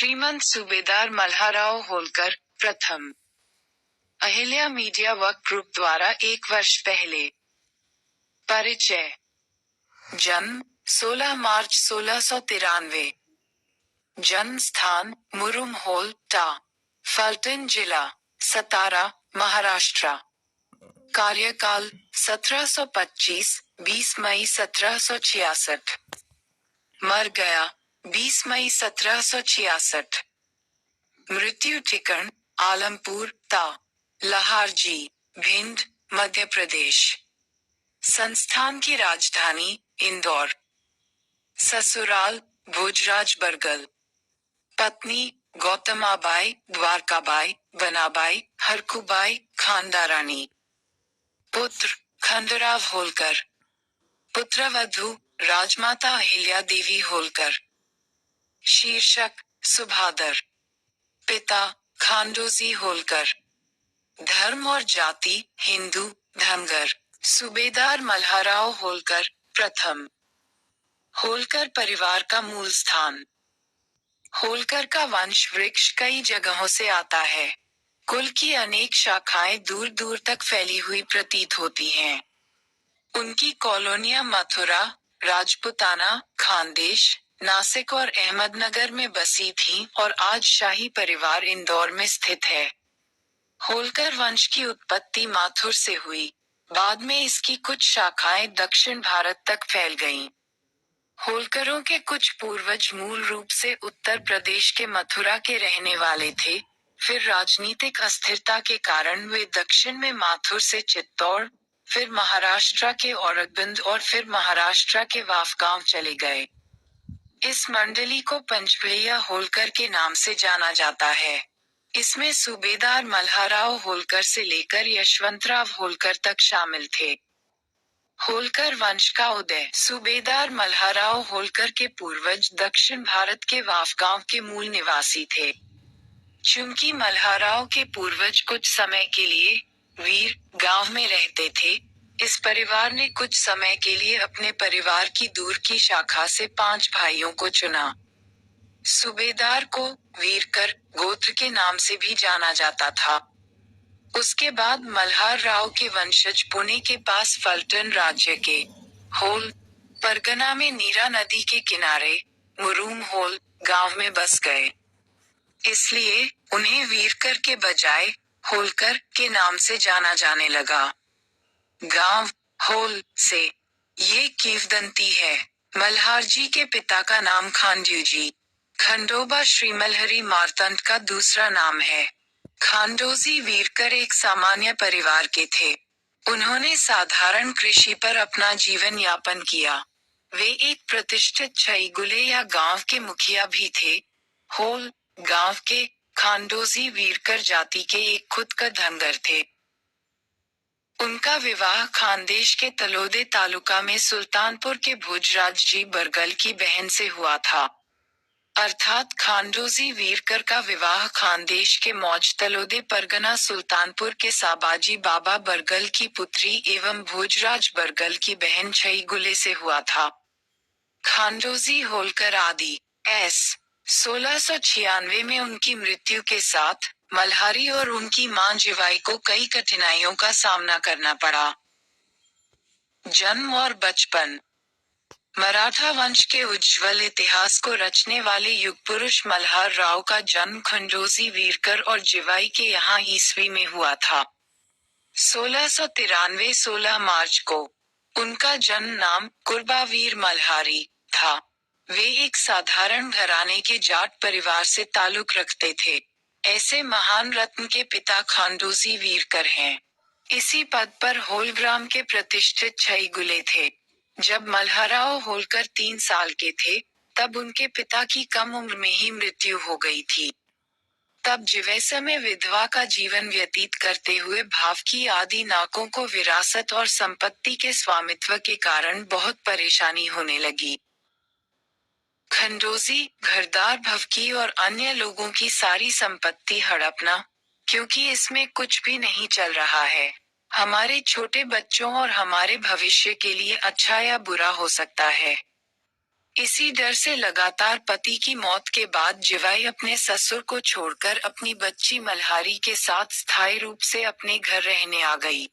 श्रीमंत सूबेदार मल्हारराव होलकर प्रथम। Ahilya media work group द्वारा 1 वर्ष पहले। परिचय। जन्म 16 मार्च 1693। जन्म स्थान मुरुम हॉल टा, फलटन जिला, सतारा, महाराष्ट्र। कार्यकाल 1725, 20 मई 1766। मर गया 20 मई 1766। मृत्यु ठिकान आलमपुर ता, लहारजी, भिंड, मध्य प्रदेश। संस्थान की राजधानी इंदौर। ससुराल भोजराज बरगल। पत्नी गौतमाबाई, द्वारकाबाई, बनाबाई, हरकुबाई, खानदारानी। पुत्र खंडराव होलकर। पुत्रवधू राजमाता अहिल्या देवी होलकर। शीर्षक सुभादर। पिता खांडोजी होलकर। धर्म और जाति हिंदू धनगर। सूबेदार मल्हारराव होलकर प्रथम। होलकर परिवार का मूल स्थान। होलकर का वंश वृक्ष कई जगहों से आता है। कुल की अनेक शाखाएं दूर दूर तक फैली हुई प्रतीत होती हैं। उनकी कॉलोनियां मथुरा, राजपुताना, खानदेश, नासिक और अहमदनगर में बसी थीं और आज शाही परिवार इंदौर में स्थित है। होलकर वंश की उत्पत्ति माथुर से हुई। बाद में इसकी कुछ शाखाएं दक्षिण भारत तक फैल गईं। होलकरों के कुछ पूर्वज मूल रूप से उत्तर प्रदेश के मथुरा के रहने वाले थे, फिर राजनीतिक अस्थिरता के कारण वे दक्षिण में माथुर से चित्तौड़, फिर महाराष्ट्र के औरंगाबाद और फिर महाराष्ट्र के वाफगांव चले गए। इस मंडली को पंचभैया होलकर के नाम से जाना जाता है। इसमें सूबेदार मल्हारराव होलकर से लेकर यशवंतराव होलकर तक शामिल थे। होलकर वंश का उदय। सूबेदार मल्हारराव होलकर के पूर्वज दक्षिण भारत के वाफगांव के मूल निवासी थे। चूंकि मल्हारराव के पूर्वज कुछ समय के लिए वीर गांव में रहते थे, इस परिवार ने कुछ समय के लिए अपने परिवार की दूर की शाखा से 5 भाइयों को चुना। सूबेदार को वीरकर गोत्र के नाम से भी जाना जाता था। उसके बाद मल्हारराव के वंशज पुणे के पास फलटन राज्य के होल परगना में नीरा नदी के किनारे मुरुम होल गांव में बस गए। इसलिए उन्हें वीरकर के बजाय होलकर के नाम से जाना जाने लगा। गांव होल से ये किंवदंती है। मल्हारजी के पिता का नाम खांडूजी, खंडोबा श्रीमलहरी मार्तंड का दूसरा नाम है। खांडोजी वीरकर एक सामान्य परिवार के थे। उन्होंने साधारण कृषि पर अपना जीवन यापन किया। वे एक प्रतिष्ठित छैगुले या गांव के मुखिया भी थे। होल गांव के खांडोजी वीरकर जाति के एक खुद का धनगर थे। उनका विवाह खानदेश के तलोदे तालुका में सुल्तानपुर के भोजराज जी बरगल की बहन से हुआ था। अर्थात खांडोजी वीरकर का विवाह खानदेश के मौज तलोदे परगना सुल्तानपुर के साबाजी बाबा बरगल की पुत्री एवं भोजराज बरगल की बहन छैगुले से हुआ था। खांडोजी होलकर आदि एस 1696 में उनकी मृत्यु के साथ मल्हारी और उनकी मां जिवाई को कई कठिनाइयों का सामना करना पड़ा। जन्म और बचपन। मराठा वंश के उज्ज्वल इतिहास को रचने वाले युग पुरुष मल्हारराव का जन्म खंडोजी वीरकर और जिवाई के यहाँ ईस्वी में हुआ था। 1693 16 मार्च को। उनका जन्म नाम कुर्बावीर मल्हारी था। वे एक साधारण घराने के जाट परिवार से ताल्लुक रखते थे। ऐसे महान रत्न के पिता खांडोजी वीरकर हैं। इसी पद पर होलग्राम के प्रतिष्ठित छैगुले थे। जब मल्हारराव होलकर 3 साल के थे, तब उनके पिता की कम उम्र में ही मृत्यु हो गई थी। तब जिवैसा में विधवा का जीवन व्यतीत करते हुए भाव की आदि नाकों को विरासत और संपत्ति के स्वामित्व के कारण बहुत परेशानी होने लगी। खंडोजी घरदार भवकी और अन्य लोगों की सारी संपत्ति हड़पना, क्योंकि इसमें कुछ भी नहीं चल रहा है। हमारे छोटे बच्चों और हमारे भविष्य के लिए अच्छा या बुरा हो सकता है। इसी डर से लगातार पति की मौत के बाद जिवाई अपने ससुर को छोड़कर अपनी बच्ची मल्हारी के साथ स्थायी रूप से अपने घर रहने आ गई।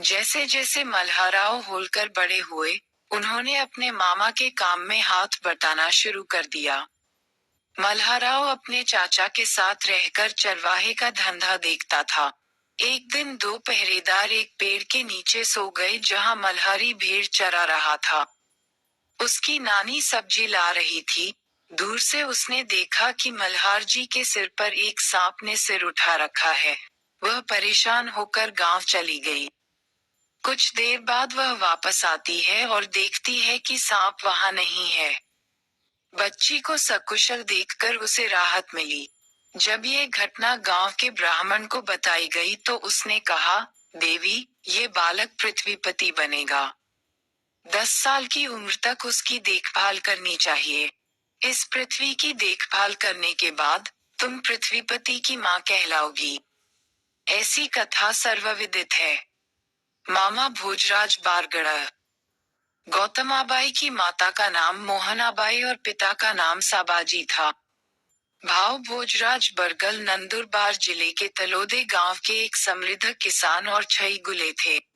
जैसे जैसे मल्हाराव होलकर बड़े हुए, उन्होंने अपने मामा के काम में हाथ बटाना शुरू कर दिया। मल्हाराव अपने चाचा के साथ रहकर चरवाहे का धंधा देखता था। एक दिन दो पहरेदार एक पेड़ के नीचे सो गए जहां मल्हारी भेड़ चरा रहा था। उसकी नानी सब्जी ला रही थी। दूर से उसने देखा कि मल्हार जी के सिर पर एक सांप ने सिर उठा रखा है। वह परेशान होकर गांव चली गई। कुछ देर बाद वह वापस आती है और देखती है कि सांप वहां नहीं है। बच्ची को सकुशल देखकर उसे राहत मिली। जब ये घटना गांव के ब्राह्मण को बताई गई तो उसने कहा, देवी, ये बालक पृथ्वीपति बनेगा। 10 साल की उम्र तक उसकी देखभाल करनी चाहिए। इस पृथ्वी की देखभाल करने के बाद तुम पृथ्वीपति की मां कहलाओगी। ऐसी कथा सर्वविदित है। मामा भोजराज बारगढ़। गौतमाबाई की माता का नाम मोहनाबाई और पिता का नाम साबाजी था। भाव भोजराज बरगल नंदुरबार जिले के तलोदे गांव के एक समृद्ध किसान और छई गुले थे।